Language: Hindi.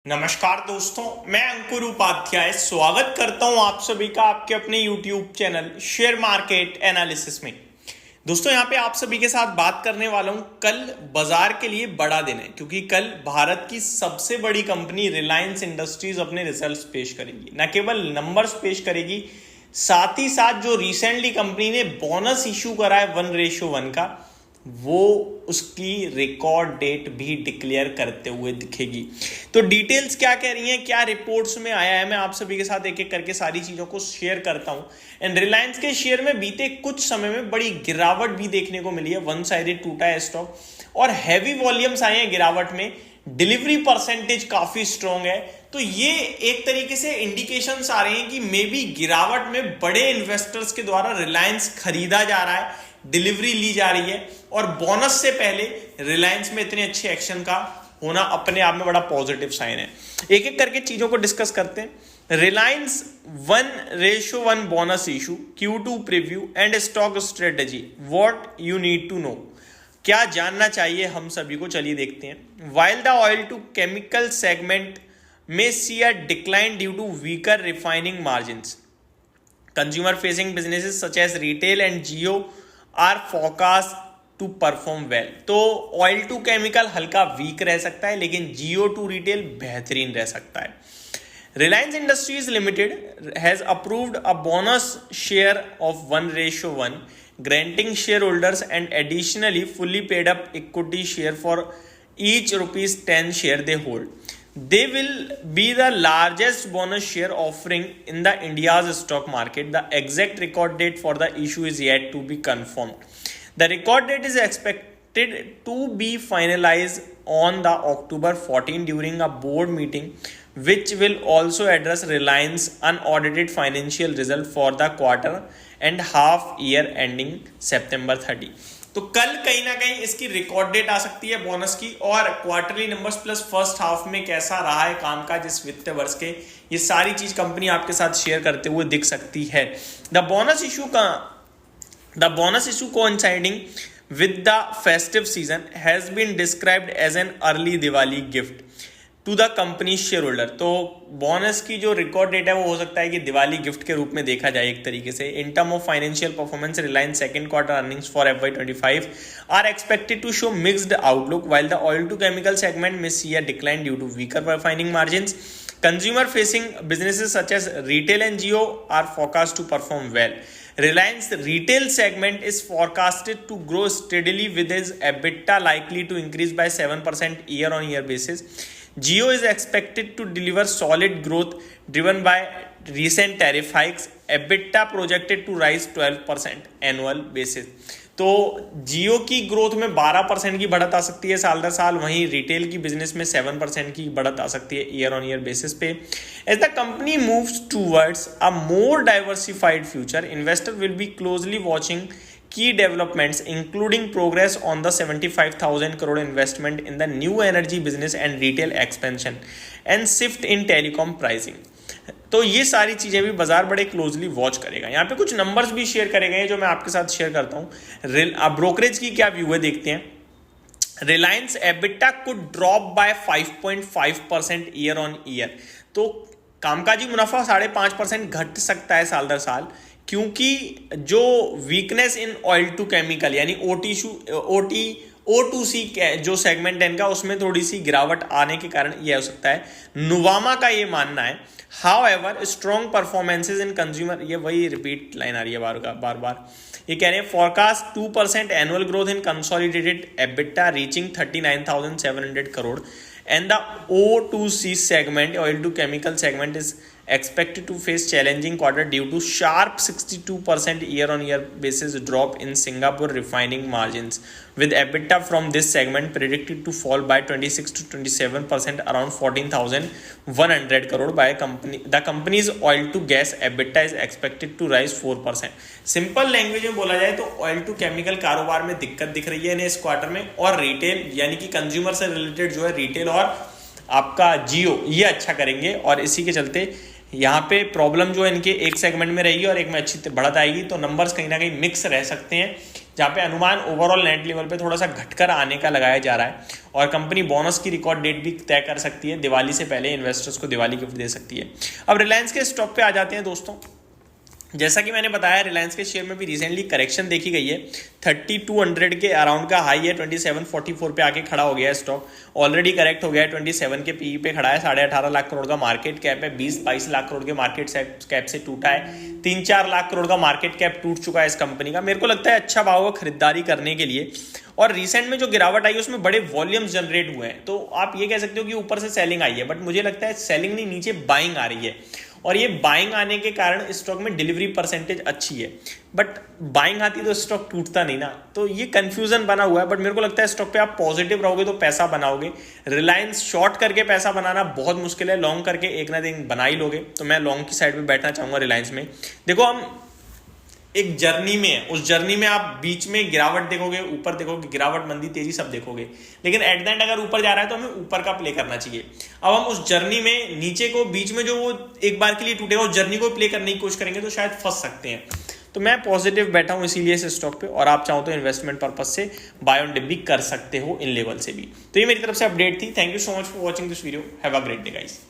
नमस्कार दोस्तों, मैं अंकुर उपाध्याय स्वागत करता हूं आप सभी का आपके अपने YouTube channel share market analysis में। दोस्तों यहाँ पे आप सभी के साथ बात करने वाला हूं। कल बाजार के लिए बड़ा दिन है क्योंकि कल भारत की सबसे बड़ी कंपनी रिलायंस इंडस्ट्रीज अपने रिजल्ट्स पेश करेगी। न केवल नंबर्स पेश करेगी, साथ ही साथ जो रिसेंटली कंपनी ने बोनस इशू करा है 1:1 का, वो उसकी रिकॉर्ड डेट भी डिक्लेयर करते हुए दिखेगी। तो डिटेल्स क्या कह रही हैं, क्या रिपोर्ट्स में आया है, मैं आप सभी के साथ एक एक करके सारी चीजों को शेयर करता हूं। एंड रिलायंस के शेयर में बीते कुछ समय में बड़ी गिरावट भी देखने को मिली है। वन साइडेड टूटा है स्टॉक और हैवी वॉल्यूम्स आए हैं गिरावट में। डिलीवरी परसेंटेज काफी स्ट्रॉन्ग है। तो ये एक तरीके से इंडिकेशंस आ रहे हैं कि मे बी गिरावट में बड़े इन्वेस्टर्स के द्वारा रिलायंस खरीदा जा रहा है, डिलीवरी ली जा रही है। और बोनस से पहले रिलायंस में इतने अच्छे एक्शन का होना अपने आप में बड़ा पॉजिटिव साइन है। एक एक करके चीजों को डिस्कस करते हैं। Reliance 1:1 bonus issue, Q2 preview and stock strategy, what you need to know. क्या जानना चाहिए हम सभी को, चलिए देखते हैं। While the oil to chemical segment में see a decline due to weaker refining margins, consumer facing businesses such as retail and Jio are forecast to perform well. तो ऑयल टू केमिकल हल्का वीक रह सकता है, लेकिन जियो टू रिटेल बेहतरीन रह सकता है। Reliance industries limited has approved a bonus share of 1:1, granting shareholders and additionally fully paid up equity share for each ₹10 share they hold. They will be the largest bonus share offering in the India's stock market. The exact record date for the issue is yet to be confirmed. The record date is expected to be finalized on the October 14 during a board meeting, which will also address Reliance unaudited financial result for the quarter and half year ending September 30। तो कल कहीं ना कहीं इसकी रिकॉर्ड डेट आ सकती है बोनस की, और quarterly numbers plus first half में कैसा रहा है काम का जिस वित्तीय वर्ष के, ये सारी चीज कंपनी आपके साथ शेयर करते हुए दिख सकती है। The bonus issue coinciding with the festive season has been described as an early Diwali gift to the company shareholder. तो बोनस की जो रिकॉर्ड डेट है वो हो सकता है कि दिवाली गिफ्ट के रूप में देखा जाए एक तरीके से। In term of financial performance, Reliance second quarter earnings for FY25 are expected to show mixed outlook, while the oil to chemical segment may see a decline due to weaker refining margins. Consumer facing businesses such as retail and Jio are forecast to perform well. Reliance retail segment is forecasted to grow steadily with its EBITDA likely to increase by 7% year-on-year basis. Jio is expected to deliver solid growth driven by recent tariff hikes. EBITDA projected to rise 12% annual basis. तो जियो की ग्रोथ में 12% की बढ़त आ सकती है साल दर साल, वहीं रिटेल की बिजनेस में 7% की बढ़त आ सकती है ईयर ऑन ईयर बेसिस पे। As the company moves towards a more diversified future, investor will be closely watching key developments including progress on the 75,000 crore investment in the new energy business and retail expansion and shift in telecom pricing। तो ये सारी चीजें भी बाजार बड़े क्लोजली वॉच करेगा। यहाँ पे कुछ नंबर्स भी शेयर करे गए जो मैं आपके साथ शेयर करता हूँ। ब्रोकरेज की क्या व्यू है देखते हैं। Reliance EBITDA could drop by 5.5% year on year. तो कामकाजी मुनाफा 5.5% घट सकता है साल दर साल, क्योंकि जो weakness in oil to chemical यानी O2C जो सेगमेंट है इनका, उसमें थोड़ी सी गिरावट आने के कारण यह हो सकता है। नुवामा का ये मानना है। However strong performances in consumer, ये वही रिपीट लाइन आ रही है बार बार। ये कह रहे हैं forecast 2% annual growth in consolidated EBITDA reaching 39,700 crore and the O2C segment, oil to chemical segment, is expected to face challenging quarter due to sharp 62% year-on-year basis drop in Singapore refining margins, with EBITDA from this segment predicted to fall by 26 to 27%, around 14,100 crore by the company's oil to gas EBITDA is expected to rise 4%। Simple language में बोला जाए तो ऑयल टू केमिकल कारोबार में दिक्कत दिख रही है इन्हें इस क्वार्टर में, और रिटेल यानी कि कंज्यूमर से रिलेटेड जो है रिटेल और आपका जियो ये अच्छा करेंगे, और इसी के चलते यहाँ पे प्रॉब्लम जो है इनके एक सेगमेंट में रहेगी और एक में अच्छी बढ़त आएगी। तो नंबर्स कहीं ना कहीं मिक्स रह सकते हैं, जहाँ पे अनुमान ओवरऑल नेट लेवल पे थोड़ा सा घटकर आने का लगाया जा रहा है और कंपनी बोनस की रिकॉर्ड डेट भी तय कर सकती है, दिवाली से पहले इन्वेस्टर्स को दिवाली गिफ्ट दे सकती है। अब रिलायंस के स्टॉक पे आ जाते हैं दोस्तों। जैसा कि मैंने बताया, रिलायंस के शेयर में भी रिसेंटली करेक्शन देखी गई है। 3200 के अराउंड का हाई है, 2744 पे आके खड़ा हो गया है स्टॉक। ऑलरेडी करेक्ट हो गया है, 27 के पीई पे खड़ा है। 18.5 लाख करोड़ का मार्केट कैप है, 20-22 लाख करोड़ के मार्केट कैप से टूटा है। 3-4 लाख करोड़ का मार्केट कैप टूट चुका है इस कंपनी का। मेरे को लगता है अच्छा भाव है खरीदारी करने के लिए। और रिसेंट में जो गिरावट आई उसमें बड़े वॉल्यूम्स जनरेट हुए हैं, तो आप ये कह सकते हो कि ऊपर से सेलिंग आई है, बट मुझे लगता है सेलिंग नहीं, नीचे बाइंग आ रही है। और ये बाइंग आने के कारण स्टॉक में डिलीवरी परसेंटेज अच्छी है, बट बाइंग आती तो स्टॉक टूटता नहीं ना, तो ये कंफ्यूजन बना हुआ है। बट मेरे को लगता है स्टॉक पे आप पॉजिटिव रहोगे तो पैसा बनाओगे। रिलायंस शॉर्ट करके पैसा बनाना बहुत मुश्किल है, लॉन्ग करके एक ना दिन बना ही लोगे। तो मैं लॉन्ग की साइड में बैठना चाहूंगा रिलायंस में। देखो, हम एक जर्नी में है, उस जर्नी में आप बीच में गिरावट देखोगे, ऊपर देखोगे, गिरावट, मंदी, तेजी सब देखोगे, लेकिन एट द एंड अगर ऊपर जा रहा है तो हमें ऊपर का प्ले करना चाहिए। अब हम उस जर्नी में नीचे को, बीच में जो वो एक बार के लिए टूटेगा, उस जर्नी को प्ले करने की कोशिश करेंगे तो शायद फंस सकते हैं। तो मैं पॉजिटिव बैठा हूं इसीलिए इस स्टॉक पे, और आप चाहो तो इन्वेस्टमेंट पर्पज से बाय ऑन डिप भी कर सकते हो इन लेवल से भी। तो ये मेरी तरफ से अपडेट थी। Thank you so much for watching this video. Have a great day guys.